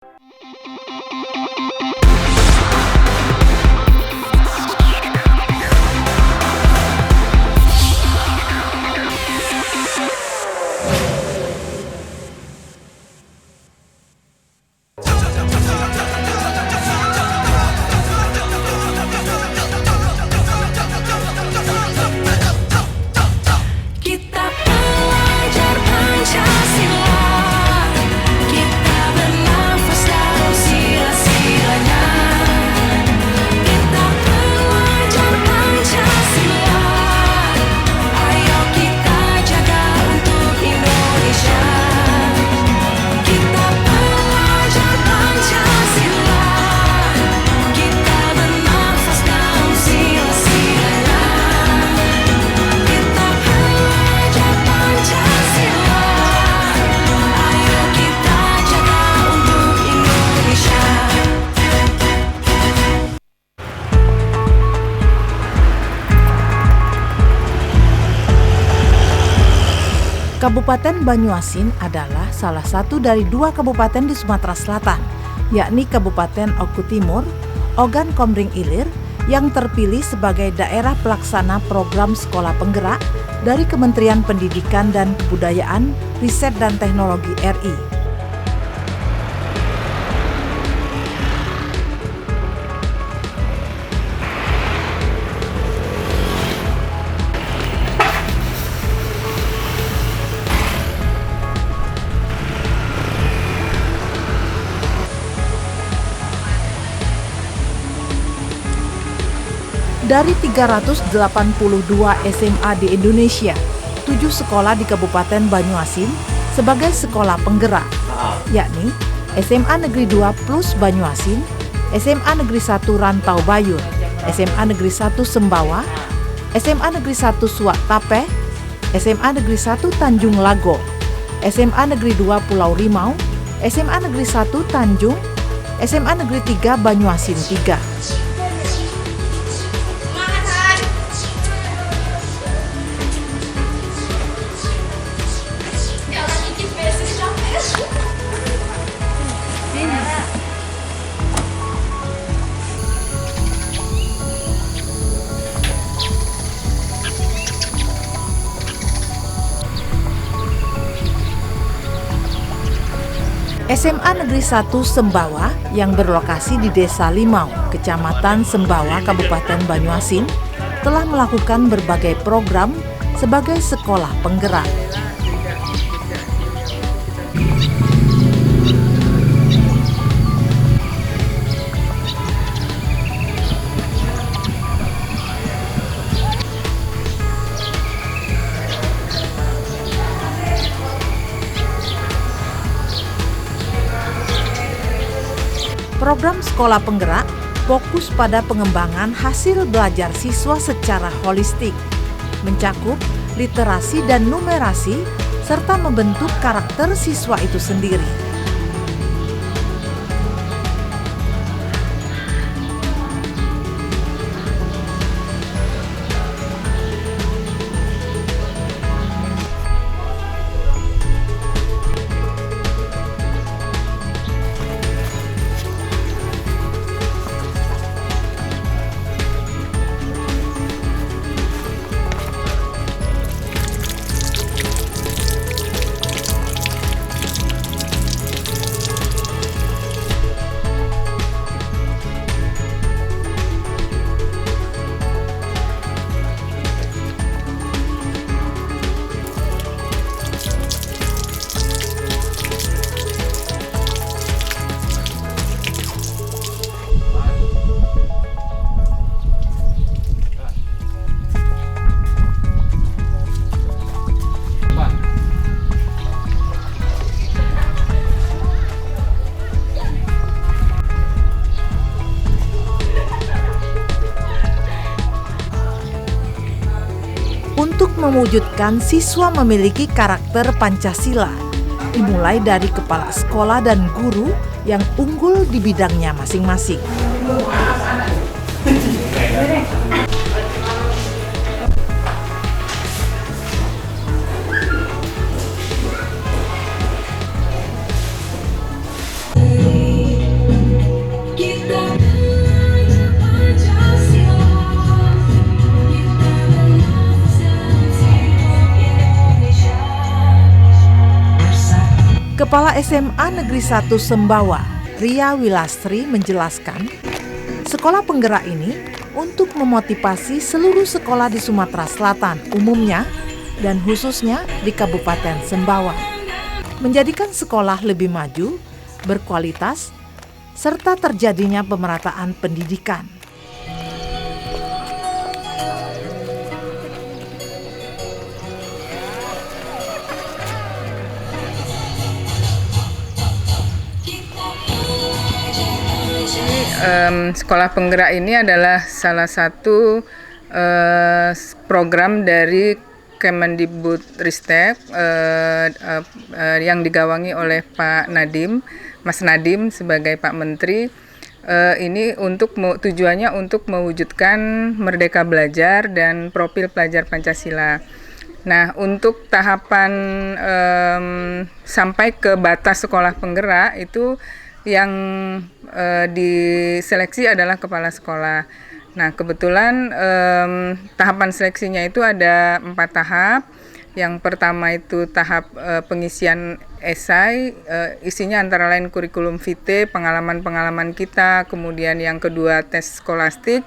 Kita pelajar Pancasila, kita bernafas dalam sila-silanya. Kita pelajar Pancasila, ayo kita jaga untuk Indonesia. Kita pelajar Pancasila, kita bernafas dalam sila-silanya. Kita pelajar Pancasila, ayo kita jaga untuk Indonesia. Kabupaten Banyuasin adalah salah satu dari 2 kabupaten di Sumatera Selatan, yakni Kabupaten Oku Timur, Ogan Komering Ilir, yang terpilih sebagai daerah pelaksana program Sekolah Penggerak dari Kementerian Pendidikan dan Kebudayaan, Riset dan Teknologi RI. Dari 382 SMA di Indonesia, 7 sekolah di Kabupaten Banyuasin sebagai sekolah penggerak, yakni SMA Negeri 2 Plus Banyuasin, SMA Negeri 1 Rantau Bayur, SMA Negeri 1 Sembawa, SMA Negeri 1 Suak Tapeh, SMA Negeri 1 Tanjung Lago, SMA Negeri 2 Pulau Rimau, SMA Negeri 1 Tanjung, SMA Negeri 3 Banyuasin 3. SMA Negeri 1 Sembawa yang berlokasi di Desa Limau, Kecamatan Sembawa, Kabupaten Banyuasin, telah melakukan berbagai program sebagai sekolah penggerak. Program Sekolah Penggerak fokus pada pengembangan hasil belajar siswa secara holistik, mencakup literasi dan numerasi, serta membentuk karakter siswa itu sendiri. Untuk mewujudkan siswa memiliki karakter Pancasila, dimulai dari kepala sekolah dan guru yang unggul di bidangnya masing-masing. Kepala SMA Negeri 1 Sembawa, Ria Wilastri menjelaskan, sekolah penggerak ini untuk memotivasi seluruh sekolah di Sumatera Selatan umumnya dan khususnya di Kabupaten Sembawa, menjadikan sekolah lebih maju, berkualitas, serta terjadinya pemerataan pendidikan. Sekolah penggerak ini adalah salah satu program dari Kemendikbudristek yang digawangi oleh Pak Nadiem, Mas Nadiem sebagai Pak Menteri. Ini tujuannya untuk mewujudkan Merdeka Belajar dan profil pelajar Pancasila. Nah, untuk tahapan sampai ke batas sekolah penggerak itu yang diseleksi adalah kepala sekolah. Nah, kebetulan tahapan seleksinya itu ada 4 tahap. Yang pertama itu tahap pengisian esai, isinya antara lain kurikulum vitae, pengalaman-pengalaman kita, kemudian yang kedua tes skolastik,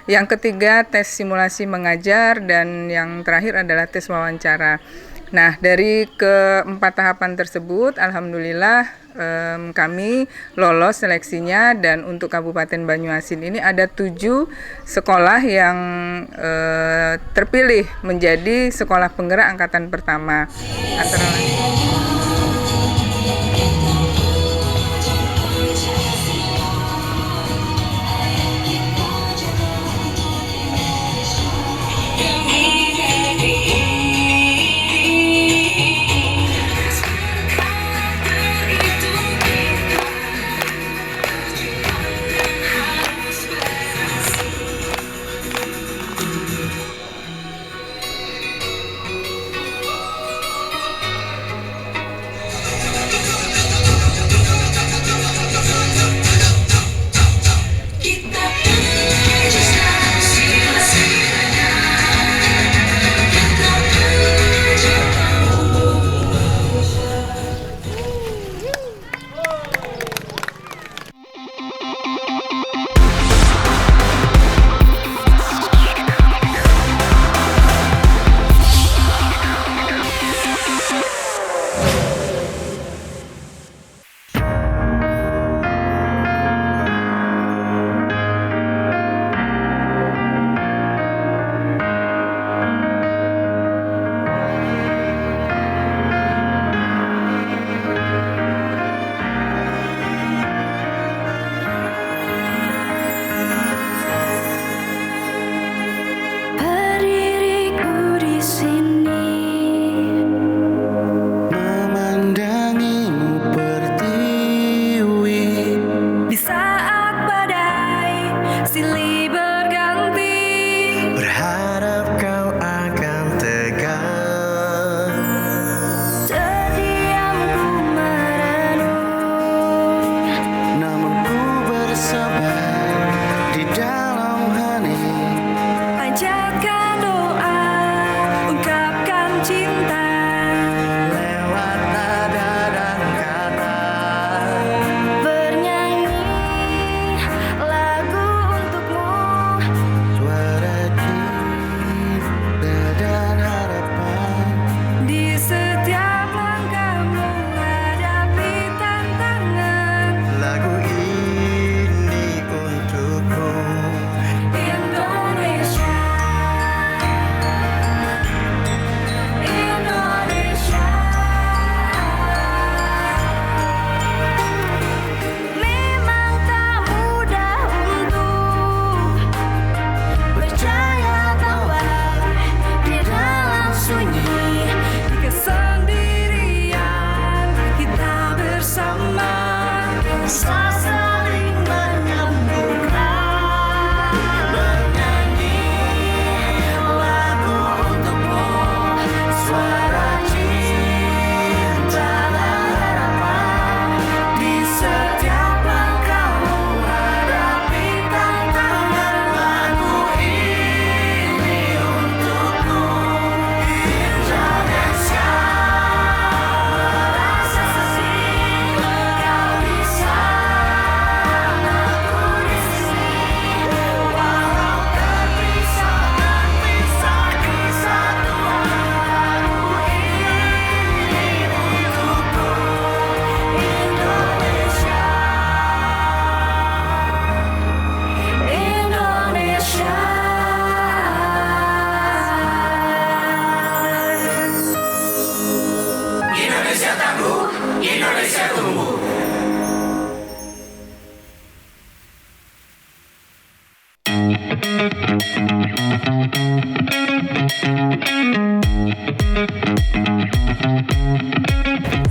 yang ketiga tes simulasi mengajar, dan yang terakhir adalah tes wawancara. Nah, dari keempat tahapan tersebut, alhamdulillah kami lolos seleksinya, dan untuk Kabupaten Banyuasin ini ada 7 sekolah yang terpilih menjadi sekolah penggerak angkatan pertama. Antara lain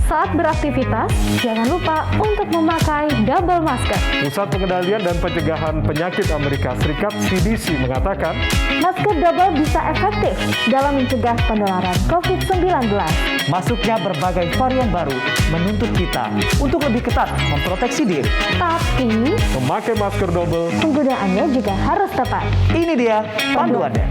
Saat beraktivitas, jangan lupa untuk memakai double masker. Pusat Pengendalian dan Pencegahan Penyakit Amerika Serikat (CDC) mengatakan, Masker double bisa efektif dalam mencegah penularan COVID-19. Masuknya berbagai varian baru menuntut kita untuk lebih ketat memproteksi diri. Tapi, memakai masker double penggunaannya juga harus tepat. Ini dia panduannya.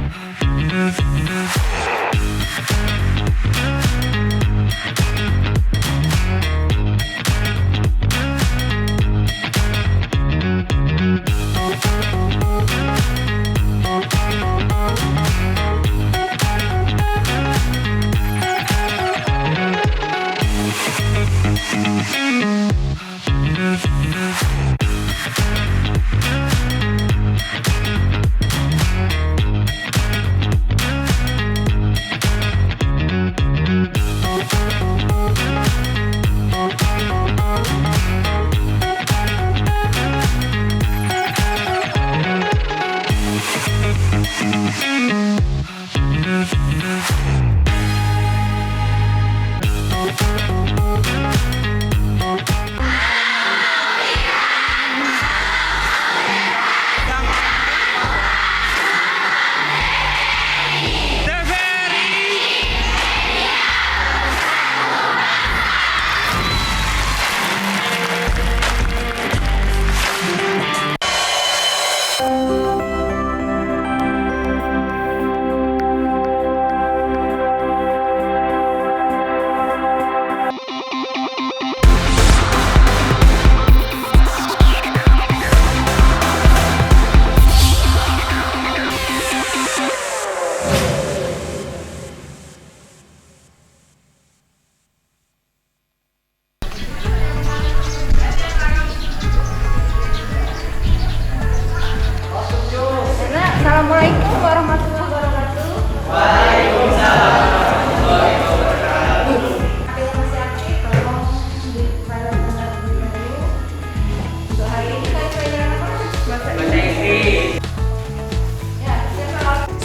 Assalamualaikum warahmatullahi wabarakatuh.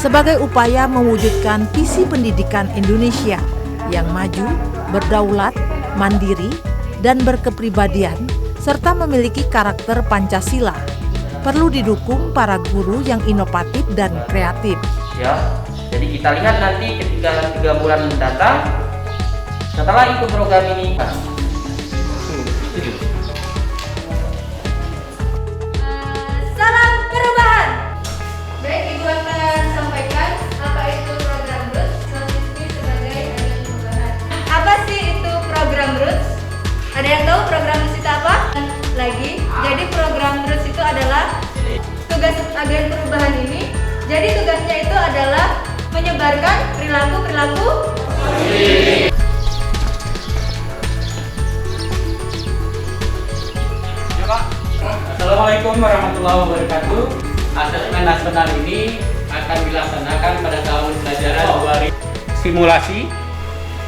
Sebagai upaya mewujudkan visi pendidikan Indonesia yang maju, berdaulat, mandiri, dan berkepribadian, serta memiliki karakter Pancasila, perlu didukung para guru yang inovatif dan kreatif. Ya, jadi kita lihat nanti ketika 3 bulan mendatang setelah ikut program ini. Salam perubahan. Baik, Ibu akan sampaikan apa itu program Roots mahasiswi sebagai agen perubahan. Apa sih itu program Roots? Ada yang tahu program Roots itu apa? Lagi. Jadi program Roots itu adalah tugas agen perubahan ini. Jadi tugasnya itu adalah menyebarkan perilaku-perilaku. Assalamualaikum warahmatullahi wabarakatuh. Asesmen nasional ini akan dilaksanakan pada tahun pelajaran 2000. Simulasi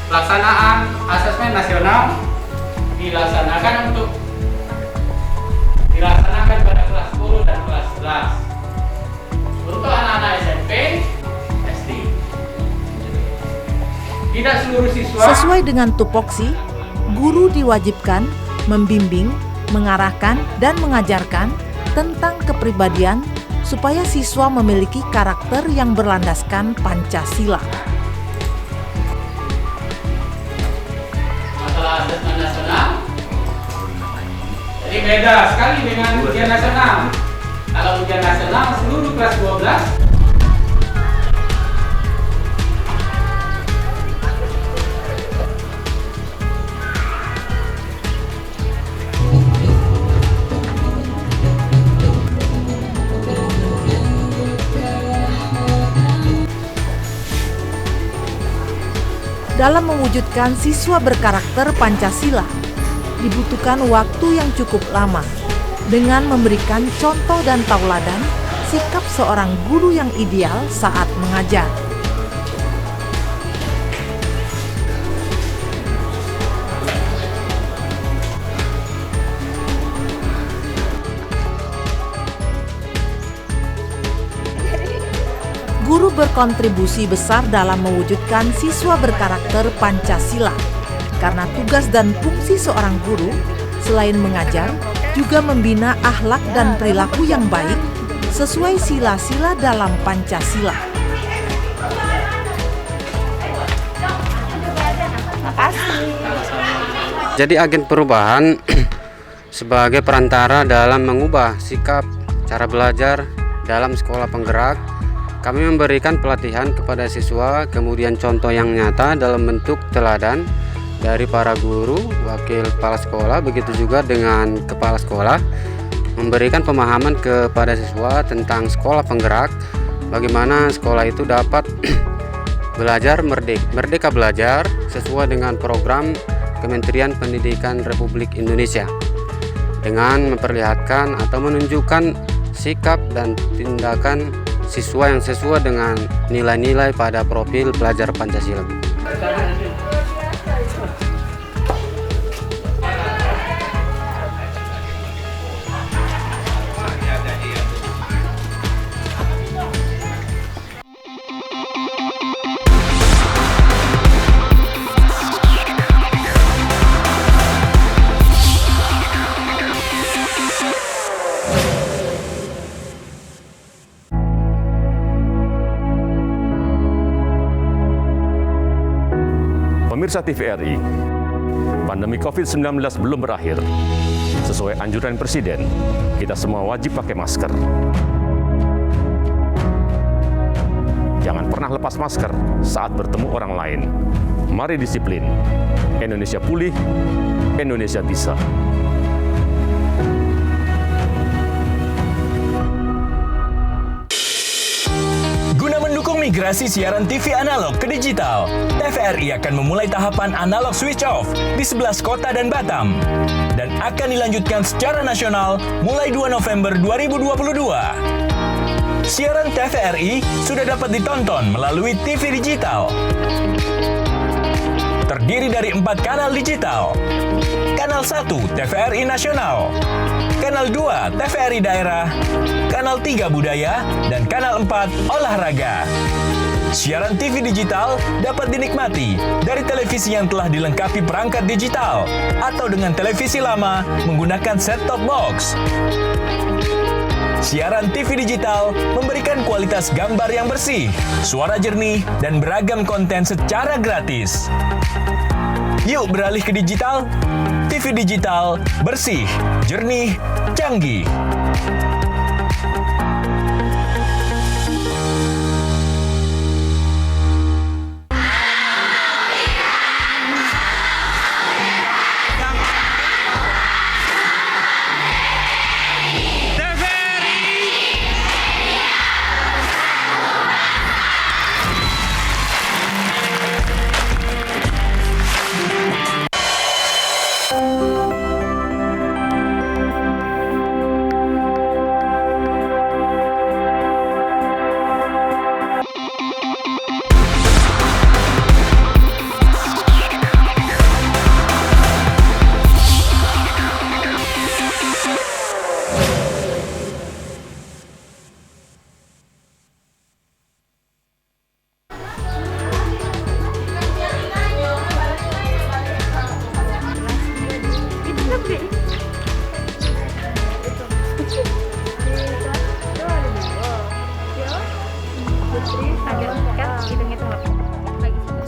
pelaksanaan asesmen nasional dilaksanakan pada kelas 10 dan kelas 11. Untuk anak-anak SMP, SD. Tidak seluruh siswa. Sesuai dengan tupoksi, guru diwajibkan membimbing, mengarahkan, dan mengajarkan tentang kepribadian supaya siswa memiliki karakter yang berlandaskan Pancasila. Masalah asesmen nasional, jadi beda sekali dengan ujian nasional. Kalau ujian nasional seluruh kelas 12 Dalam mewujudkan siswa berkarakter Pancasila, dibutuhkan waktu yang cukup lama dengan memberikan contoh dan tauladan sikap seorang guru yang ideal saat mengajar. Jadi berkontribusi besar dalam mewujudkan siswa berkarakter Pancasila. Karena tugas dan fungsi seorang guru, selain mengajar, juga membina akhlak dan perilaku yang baik sesuai sila-sila dalam Pancasila. Jadi agen perubahan sebagai perantara dalam mengubah sikap cara belajar dalam sekolah penggerak. Kami memberikan pelatihan kepada siswa, kemudian contoh yang nyata dalam bentuk teladan dari para guru, wakil kepala sekolah, begitu juga dengan kepala sekolah, memberikan pemahaman kepada siswa tentang sekolah penggerak, bagaimana sekolah itu dapat belajar merdeka belajar sesuai dengan program Kementerian Pendidikan Republik Indonesia, dengan memperlihatkan atau menunjukkan sikap dan tindakan siswa yang sesuai dengan nilai-nilai pada profil pelajar Pancasila. Pemirsa TVRI, pandemi COVID-19 belum berakhir. Sesuai anjuran Presiden, kita semua wajib pakai masker. Jangan pernah lepas masker saat bertemu orang lain. Mari disiplin. Indonesia pulih, Indonesia bisa. Guna mendukung migrasi siaran TV analog ke digital, TVRI akan memulai tahapan analog switch off di 11 kota dan Batam dan akan dilanjutkan secara nasional mulai 2 November 2022. Siaran TVRI sudah dapat ditonton melalui TV digital. Terdiri dari 4 kanal digital. Kanal 1 TVRI Nasional, Kanal 2 TVRI Daerah, Kanal 3 Budaya, dan Kanal 4 Olahraga. Siaran TV digital dapat dinikmati dari televisi yang telah dilengkapi perangkat digital atau dengan televisi lama menggunakan set-top box. Siaran TV digital memberikan kualitas gambar yang bersih, suara jernih, dan beragam konten secara gratis. Yuk beralih ke digital. TV digital bersih, jernih, canggih.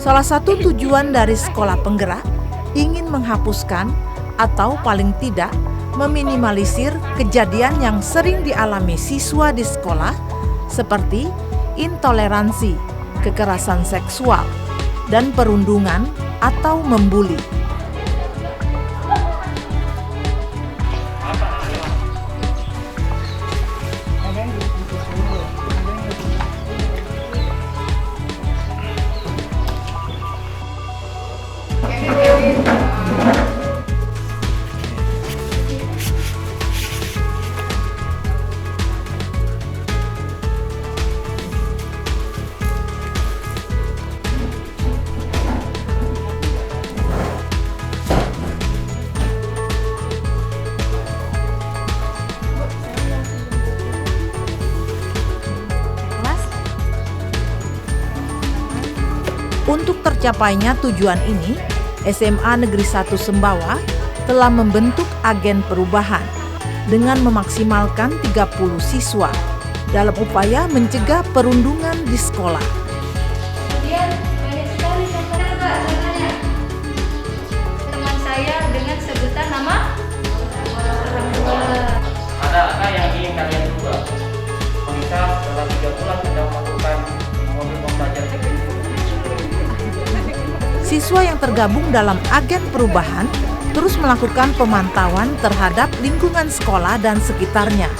Salah satu tujuan dari sekolah penggerak ingin menghapuskan atau paling tidak meminimalisir kejadian yang sering dialami siswa di sekolah seperti intoleransi, kekerasan seksual, dan perundungan atau membuli. Untuk tercapainya tujuan ini, SMA Negeri 1 Sembawa telah membentuk agen perubahan dengan memaksimalkan 30 siswa dalam upaya mencegah perundungan di sekolah. Kemudian banyak sekali contohnya Pak, contohnya teman saya dengan sebutan nama orang tua. Adakah yang ingin kalian ubah? Misal setelah 3 bulan kita melakukan modul pembelajaran Siswa yang tergabung dalam agen perubahan terus melakukan pemantauan terhadap lingkungan sekolah dan sekitarnya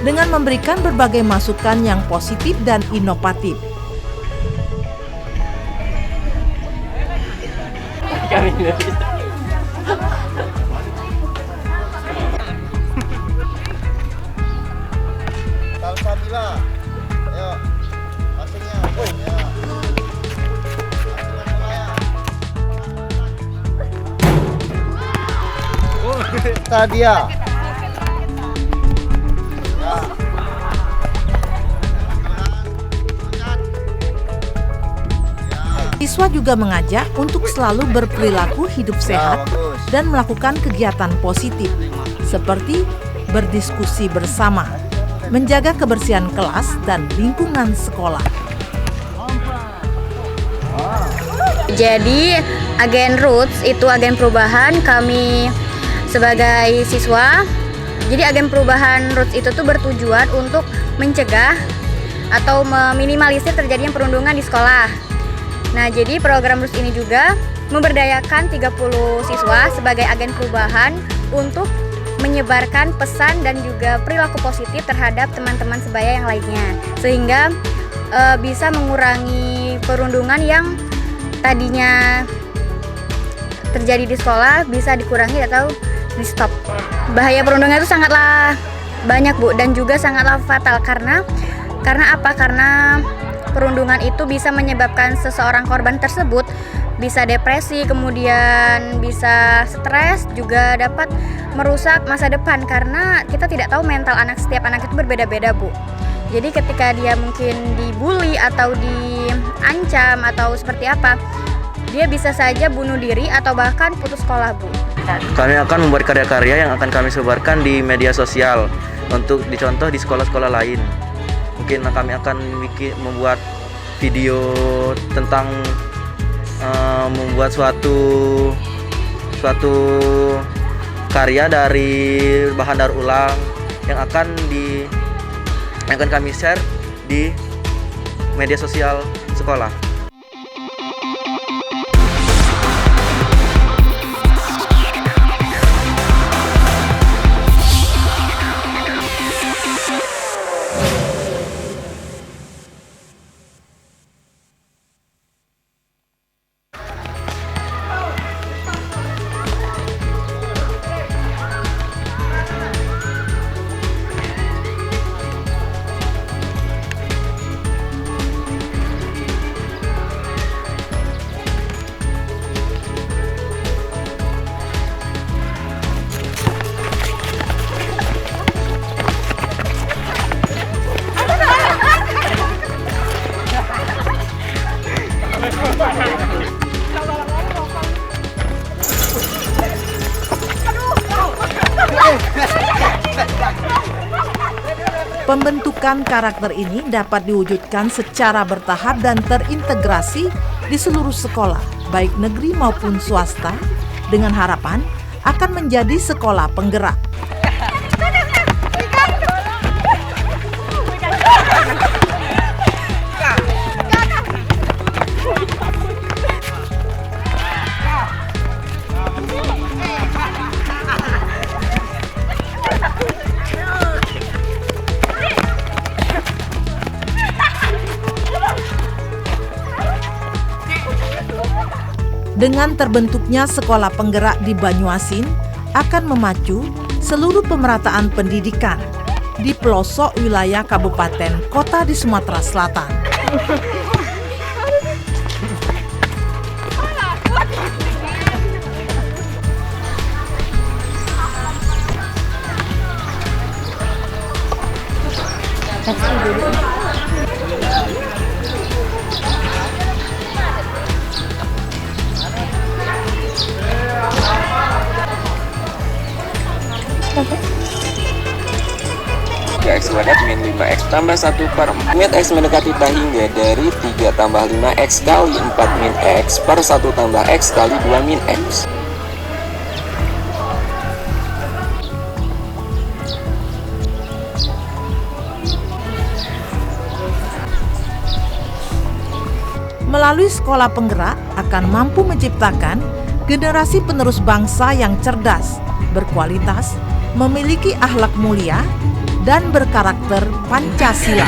dengan memberikan berbagai masukan yang positif dan inovatif. Tadia. Siswa juga mengajak untuk selalu berperilaku hidup sehat dan melakukan kegiatan positif seperti berdiskusi bersama, menjaga kebersihan kelas dan lingkungan sekolah. Jadi agen Roots itu agen perubahan kami sebagai siswa. Jadi agen perubahan Roots itu tuh bertujuan untuk mencegah atau meminimalisir terjadinya perundungan di sekolah. Nah, jadi program Roots ini juga memberdayakan 30 siswa sebagai agen perubahan untuk menyebarkan pesan dan juga perilaku positif terhadap teman-teman sebaya yang lainnya, sehingga bisa mengurangi perundungan yang tadinya terjadi di sekolah bisa dikurangi atau di stop. Bahaya perundungan itu sangatlah banyak Bu, dan juga sangatlah fatal karena apa? Karena perundungan itu bisa menyebabkan seseorang korban tersebut bisa depresi, kemudian bisa stres, juga dapat merusak masa depan karena kita tidak tahu mental setiap anak itu berbeda-beda Bu. Jadi ketika dia mungkin dibully atau diancam atau seperti apa, dia bisa saja bunuh diri atau bahkan putus sekolah Bu. Kami akan membuat karya-karya yang akan kami sebarkan di media sosial untuk dicontoh di sekolah-sekolah lain. Mungkin kami akan membuat video tentang membuat suatu karya dari bahan daur ulang yang akan kami share di media sosial sekolah. Pembentukan karakter ini dapat diwujudkan secara bertahap dan terintegrasi di seluruh sekolah, baik negeri maupun swasta, dengan harapan akan menjadi sekolah penggerak. Dengan terbentuknya sekolah penggerak di Banyuasin akan memacu seluruh pemerataan pendidikan di pelosok wilayah kabupaten kota di Sumatera Selatan. X kuadrat min 5X tambah 1/4. Min X mendekati tak hingga dari 3 tambah 5X kali 4 min X per 1 tambah X kali 2 min X. Melalui sekolah penggerak akan mampu menciptakan generasi penerus bangsa yang cerdas, berkualitas, memiliki akhlak mulia, dan berkarakter Pancasila.